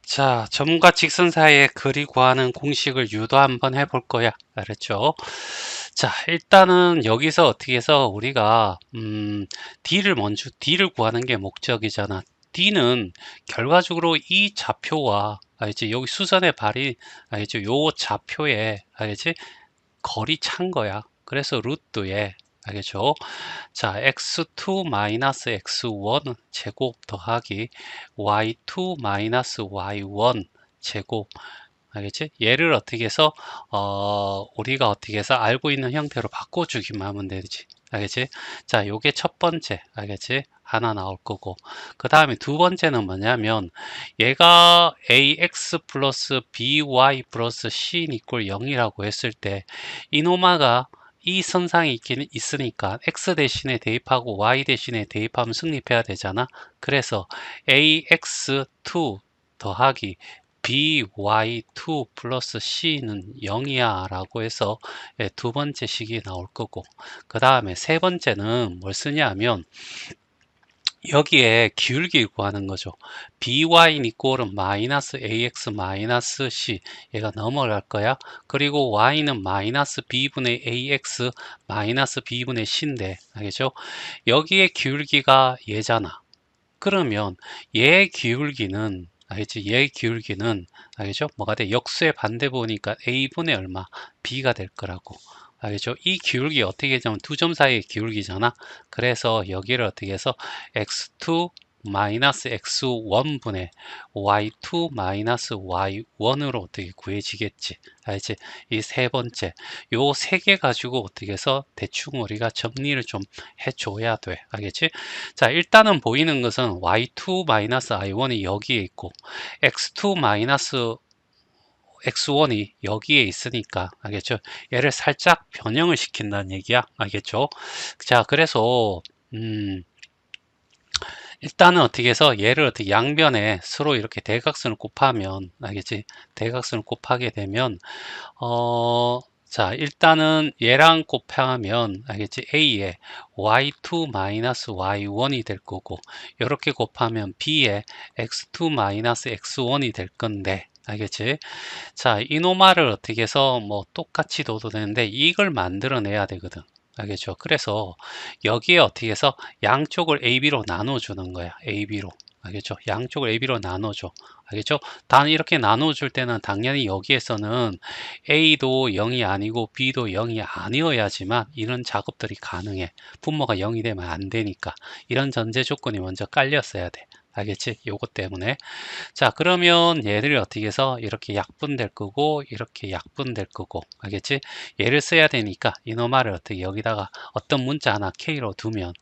자, 점과 직선 사이의 거리 구하는 공식을 유도 한번 해볼 거야. 알았죠? 자, 일단은 여기서 어떻게 해서 우리가 D를 구하는 게 목적이잖아. D는 결과적으로 이 좌표와 알지? 여기 수선의 발이 알지? 요 좌표에 알지? 거리 찬 거야. 그래서 루트에 알겠죠? 자, x2 마이너스 x1 제곱 더하기 y2 마이너스 y1 제곱. 알겠지? 얘를 어떻게 해서 우리가 어떻게 해서 알고 있는 형태로 바꿔주기만 하면 되지. 알겠지? 자, 요게 첫 번째. 알겠지? 하나 나올 거고. 그 다음에 두 번째는 뭐냐면 얘가 ax 플러스 by 플러스 c 이꼴 0이라고 했을 때 이노마가 이 선상이 있긴 있으니까 x 대신에 대입하고 y 대신에 대입하면 승립해야 되잖아. 그래서 ax2 더하기 by2 플러스 c는 0이야 라고 해서 두 번째 식이 나올 거고, 그 다음에 세 번째는 뭘 쓰냐 하면 여기에 기울기를 구하는 거죠. by 이꼴은 마이너스 ax 마이너스 c, 얘가 넘어갈 거야. 그리고 y는 마이너스 b분의 ax 마이너스 b분의 c인데, 알겠죠? 여기에 기울기가 얘잖아. 그러면 얘 기울기는 알겠지? 얘 기울기는 알겠죠? 뭐가 돼? 역수의 반대 보니까 a분의 얼마? b가 될 거라고. 알겠죠? 이 기울기 어떻게 되냐면 두 점 사이의 기울기잖아. 그래서 여기를 어떻게 해서 x2 마이너스 x1분의 y2 마이너스 y1으로 어떻게 구해지겠지. 알지? 이 세 번째. 요 세 개 가지고 어떻게 해서 대충 우리가 정리를 좀 해줘야 돼. 알겠지? 자, 일단은 보이는 것은 y2-i1이 여기에 있고 x2-x1이 여기에 있으니까, 알겠죠? 얘를 살짝 변형을 시킨다는 얘기야. 알겠죠? 자, 그래서 일단은 어떻게 해서 얘를 어떻게 양변에 서로 이렇게 대각선을 곱하면, 알겠지? 대각선을 곱하게 되면 자, 일단은 얘랑 곱하면 알겠지? A에 y2 마이너스 y1이 될 거고, 이렇게 곱하면 B에 x2 마이너스 x1이 될 건데, 알겠지? 자, 이노마를 어떻게 해서 뭐 똑같이 둬도 되는데 이걸 만들어내야 되거든. 알겠죠? 그래서 여기에 어떻게 해서 양쪽을 AB로 나눠주는 거야. AB로. 알겠죠? 양쪽을 AB로 나눠줘. 알겠죠? 단 이렇게 나눠줄 때는 당연히 여기에서는 A도 0이 아니고 B도 0이 아니어야지만 이런 작업들이 가능해. 분모가 0이 되면 안 되니까. 이런 전제 조건이 먼저 깔렸어야 돼. 알겠지? 요것 때문에. 자, 그러면 얘를 어떻게 해서 이렇게 약분될 거고 이렇게 약분될 거고, 알겠지? 얘를 써야 되니까 이놈아를 어떻게 여기다가 어떤 문자 하나 k로 두면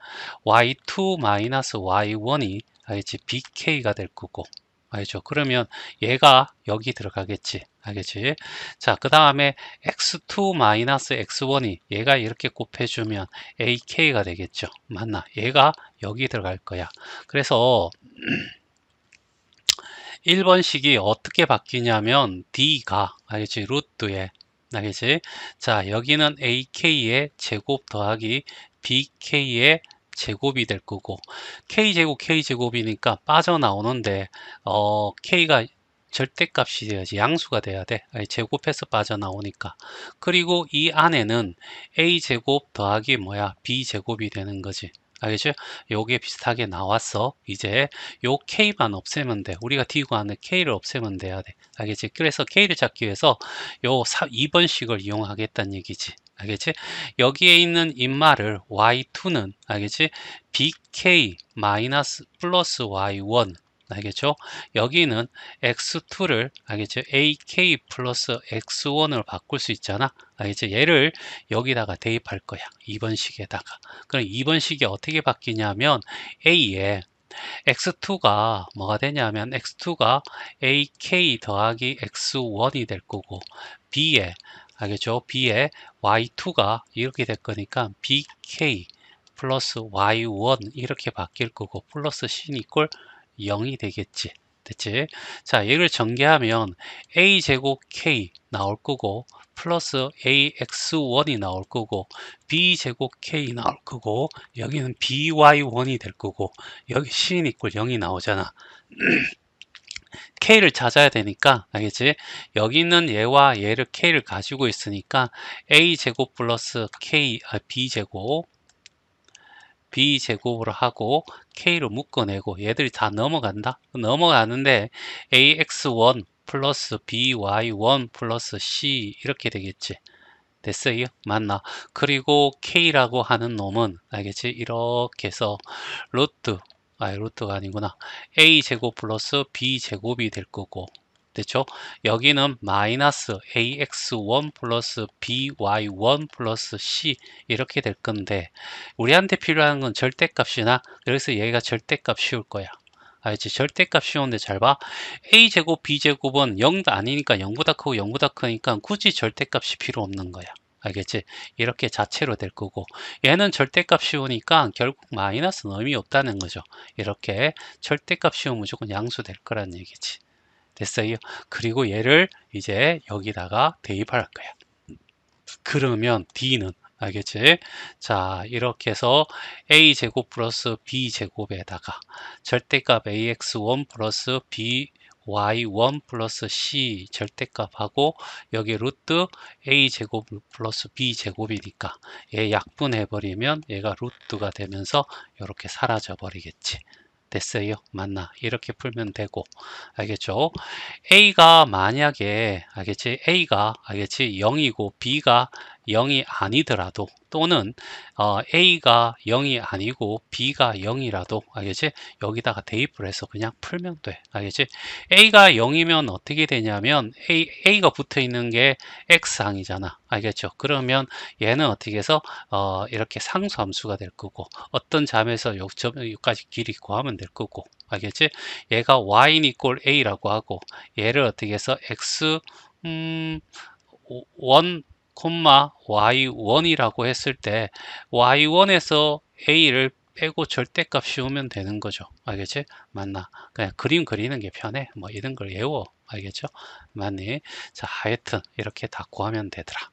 y2-y1이 알겠지? bk가 될 거고, 알죠? 그러면 얘가 여기 들어가겠지. 알겠지? 자, 그 다음에 x2-x1이 얘가 이렇게 곱해주면 ak가 되겠죠. 맞나? 얘가 여기 들어갈 거야. 그래서 1번식이 어떻게 바뀌냐면 D가 알겠지? 루트에 알겠지? 자, 여기는 AK의 제곱 더하기 BK의 제곱이 될 거고, K제곱 K제곱이니까 빠져나오는데 K가 절대값이 돼야지, 양수가 돼야 돼. 아니, 제곱해서 빠져나오니까. 그리고 이 안에는 A제곱 더하기 뭐야? B제곱이 되는 거지. 알겠죠? 요게 비슷하게 나왔어. 이제 요 K만 없애면 돼. 우리가 D 구하는 K를 없애면 돼야 돼. 알겠지? 그래서 K를 찾기 위해서 요 2번식을 이용하겠다는 얘기지. 알겠지? 여기에 있는 인마를 Y2는 알겠지? BK 마이너스 플러스 Y1, 알겠죠? 여기는 X2를 알겠죠? AK 플러스 X1을 바꿀 수 있잖아. 알겠지? 얘를 여기다가 대입할 거야. 2번식에다가. 그럼 2번식이 어떻게 바뀌냐면 A에 x2가 뭐가 되냐면 x2가 ak 더하기 x1이 될 거고, b에 알겠죠? b에 y2가 이렇게 될 거니까 bk 플러스 y1 이렇게 바뀔 거고, 플러스 c 이꼴 0이 되겠지. 됐지? 자, 얘를 전개하면 a제곱 k 나올 거고 플러스 ax1이 나올 거고 b제곱 k 나올 거고, 여기는 by1이 될 거고, 여기 c는 이꼴 0이 나오잖아. K를 찾아야 되니까, 알겠지? 여기 있는 얘와 얘를 K를 가지고 있으니까 A제곱 플러스 B제곱으로 하고 K로 묶어내고 얘들이 다 넘어간다? 넘어가는데 AX1 플러스 BY1 플러스 C 이렇게 되겠지. 됐어요? 맞나? 그리고 K라고 하는 놈은 알겠지? 이렇게 해서 루트가 아니구나. A제곱 플러스 B제곱이 될 거고, 됐죠? 여기는 마이너스 AX1 플러스 BY1 플러스 C 이렇게 될 건데, 우리한테 필요한 건 절대값이나, 그래서 얘가 절대값 씌울 거야. 알지? 절대값 쉬운데 잘 봐. A제곱 B제곱은 0도 아니니까 0보다 크고 0보다 크니까 굳이 절대값이 필요 없는 거야. 알겠지? 이렇게 자체로 될 거고, 얘는 절대값 씌우니까 결국 마이너스는 의미 없다는 거죠. 이렇게 절대값 씌우면 무조건 양수될 거란 얘기지. 됐어요? 그리고 얘를 이제 여기다가 대입할 거야. 그러면 D는 알겠지? 자, 이렇게 해서 A제곱 플러스 B제곱에다가 절대값 AX1 플러스 BY1 플러스 C 절대값하고 여기 루트 A제곱 플러스 B제곱이니까 얘 약분해버리면 얘가 루트가 되면서 이렇게 사라져 버리겠지. 됐어요? 맞나? 이렇게 풀면 되고, 알겠죠? A가 만약에, 알겠지? A가, 알겠지? 0이고 B가 0이 아니더라도, 또는 A가 0이 아니고 B가 0이라도, 알겠지? 여기다가 대입을 해서 그냥 풀면 돼. 알겠지? A가 0이면 어떻게 되냐면 A가 붙어 있는 게 X항이잖아. 알겠죠? 그러면 얘는 어떻게 해서 이렇게 상수함수가 될 거고, 어떤 잠에서 여기까지 길이 구하면 될 거고, 알겠지? 얘가 y 이꼴 a라고 하고, 얘를 어떻게 해서 x 1, y1이라고 했을 때 y1에서 a를 빼고 절대값 씌우면 되는 거죠. 알겠지? 맞나? 그냥 그림 그리는 게 편해. 뭐 이런 걸 외워. 알겠죠? 맞니? 자, 하여튼 이렇게 다 구하면 되더라.